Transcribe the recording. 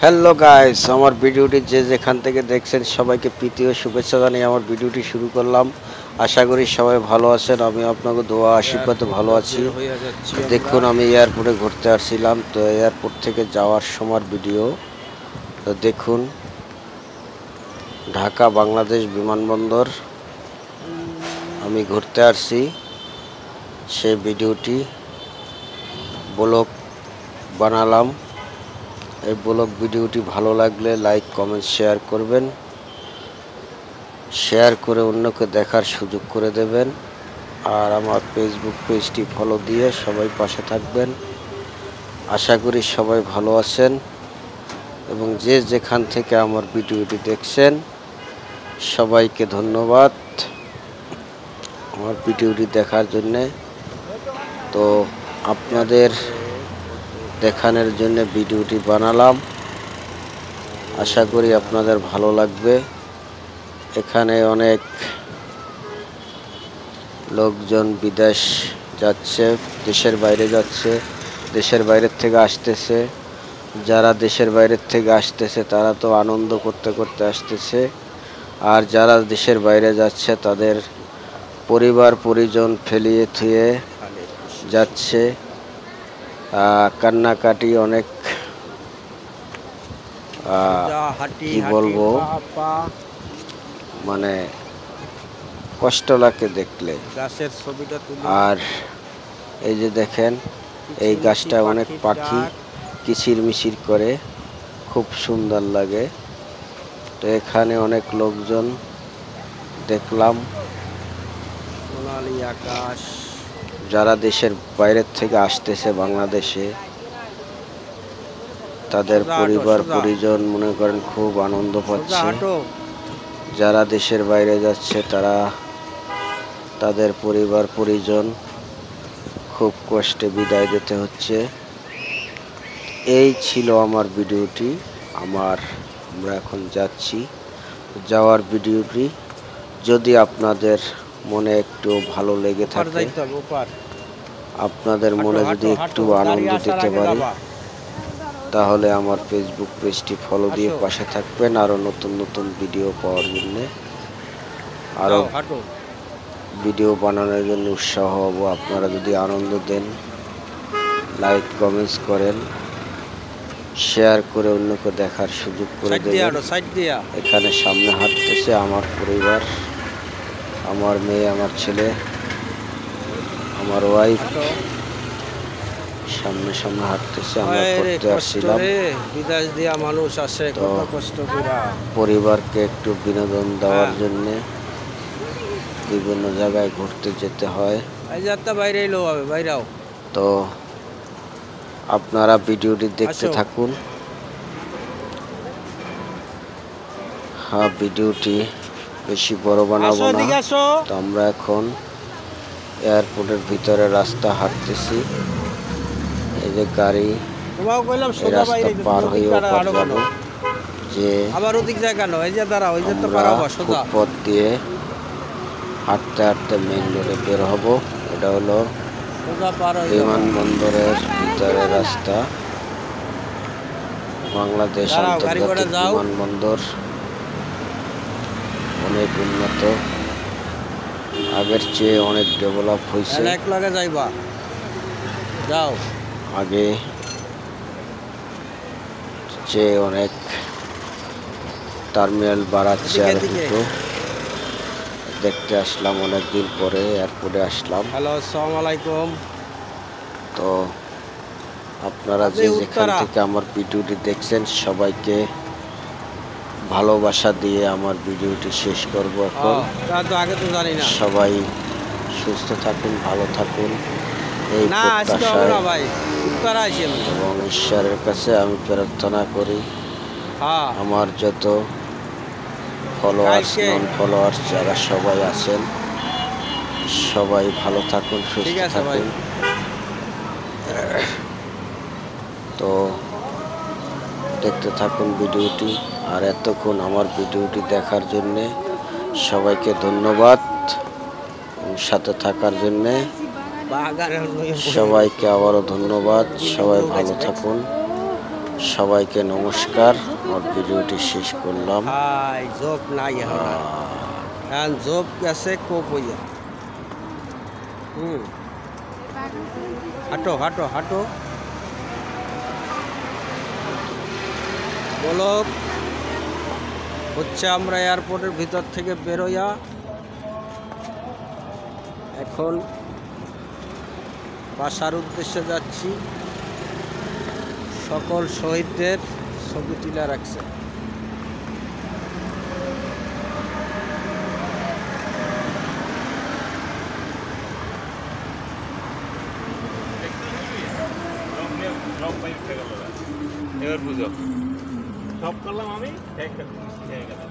Hello guys, আমার ভিডিওটি যে যেখান থেকে দেখছেন সবাইকে প্রীতি ও শুভেচ্ছা জানিয়ে আমার ভিডিওটি শুরু করলাম। আশা করি সবাই ভালো আছেন। আমি আপনাকে দোয়া আশীর্বাদে ভালো আছি। দেখুন, আমি এয়ারপোর্টে ঘুরতে আসছিলাম, তো এয়ারপোর্ট থেকে যাওয়ার সময় ভিডিও। তো দেখুন, ঢাকা বাংলাদেশ বিমানবন্দর আমি ঘুরতে আসছি, সেই ভিডিওটি ব্লগ বানালাম। এই ব্লগ ভিডিওটি ভালো লাগলে লাইক কমেন্ট শেয়ার করবেন, শেয়ার করে অন্যকে দেখার সুযোগ করে দেবেন। আর আমার ফেসবুক পেজটি ফলো দিয়ে সবাই পাশে থাকবেন। আশা করি সবাই ভালো আছেন এবং যে যেখান থেকে আমার ভিডিওটি দেখছেন সবাইকে ধন্যবাদ আমার ভিডিওটি দেখার জন্যে। তো আপনাদের দেখানোর জন্য ভিডিওটি বানালাম, আশা করি আপনাদের ভালো লাগবে। এখানে অনেক লোকজন বিদেশ যাচ্ছে, দেশের বাইরে যাচ্ছে, দেশের বাইরের থেকে আসতেছে। যারা দেশের বাইরের থেকে আসতেছে তারা তো আনন্দ করতে করতে আসতেছে, আর যারা দেশের বাইরে যাচ্ছে তাদের পরিবার পরিজন ফেলিয়ে থুয়ে যাচ্ছে। কান্নাকাটি অনেক, কি বলবো, মানে কষ্ট লাগে দেখলে। আর এই যে দেখেন, এই গাছটা অনেক পাখি কিচিরমিচির করে, খুব সুন্দর লাগে। তো এখানে অনেক লোকজন দেখলাম, যারা দেশের বাইরের থেকে আসতেছে বাংলাদেশে, তাদের পরিবার পরিজন মনে করেন খুব আনন্দ পাচ্ছে। যারা দেশের বাইরে যাচ্ছে তারা তাদের পরিবার পরিজন খুব কষ্টে বিদায় দিতে হচ্ছে। এই ছিল আমার ভিডিওটি। আমরা এখন যাচ্ছি, যাওয়ার ভিডিওটি যদি আপনাদের মনে একটু ভালো লেগে থাকে, আপনাদের মনে যদি একটু আনন্দ দিতে পারি, তাহলে আমার ফেসবুক পেজটি ফলো দিয়ে পাশে থাকবেন। আরও নতুন নতুন ভিডিও পাওয়ার জন্য, আরও ভিডিও বানানোর জন্য উৎসাহ হব। আপনারা যদি আনন্দ দেন, লাইক কমেন্টস করেন, শেয়ার করে অন্যকে দেখার সুযোগ করে দেবেন। এখানে সামনে হাঁটতেছে আমার পরিবার, আমার মেয়ে, আমার ছেলে, আমার ওয়াইফ সামনে সামনে হাঁটতেছে। আমরা করতে আসছিলাম, তো পরিবারকে একটু বিনোদন দেওয়ার জন্য বিভিন্ন জায়গায় ঘুরতে যেতে হয়। তো আপনারা ভিডিওটি দেখতে থাকুন। ভিডিওটি বেশি বড় বানাবো না। তো আমরা এখন এয়ারপোর্টের ভিতরে রাস্তা হাঁটতেছি। এই যে গাড়ি, এই রাস্তা পার হয়ে ওপার যাবো, যে ফুটপথ দিয়ে হাঁটতে হাঁটতে মেইন রোডে বের হব। এটা হলো বিমানবন্দরের ভিতরে রাস্তা, বাংলাদেশ আন্তর্জাতিক বিমানবন্দর অনেক উন্নত, আগের চেয়ে অনেক ডেভেলপ হয়েছে। আগে চেয়ে অনেক টার্মিনাল বাড়াচ্ছে। আর দুটো দেখতে আসলাম, অনেকদিন পরে এয়ারপোর্টে আসলাম। হ্যালো, আসসালামু আলাইকুম। তো আপনারা যে যেখান থেকে আমার ভিডিওটি দেখছেন সবাইকে ভালোবাসা দিয়ে আমার ভিডিওটি শেষ করব এখন। সবাই সুস্থ থাকুন, ভালো থাকুন, এই প্রত্যাশায় এবং ঈশ্বরের কাছে আমি প্রার্থনা করি আমার যত ফলোয়ার্স, নন ফলোয়ার্স যারা সবাই আছেন, সবাই ভালো থাকুন, সুস্থ থাকুন। তো দেখতে থাকুন ভিডিওটি। আর এতক্ষণ আমার ভিডিওটি দেখার জন্যে সবাইকে ধন্যবাদ, সাথে থাকার জন্যে সবাইকে আবারও ধন্যবাদ। সবাই ভালো থাকুন, সবাইকে নমস্কার। আমার ভিডিওটি শেষ করলাম। হাই জব নাই এখন জব গেছে কোপ হইয়া। হাঁটো হাঁটো হাঁটো বলো হচ্ছে আমরা এয়ারপোর্টের ভিতর থেকে বেরোয়া এখন বাসার উদ্দেশ্যে যাচ্ছি। সকল শহীদদের ছবি তুলে রাখছে। এবার বুঝো সব করলাম আমি একটা খুশি হয়ে গেলাম।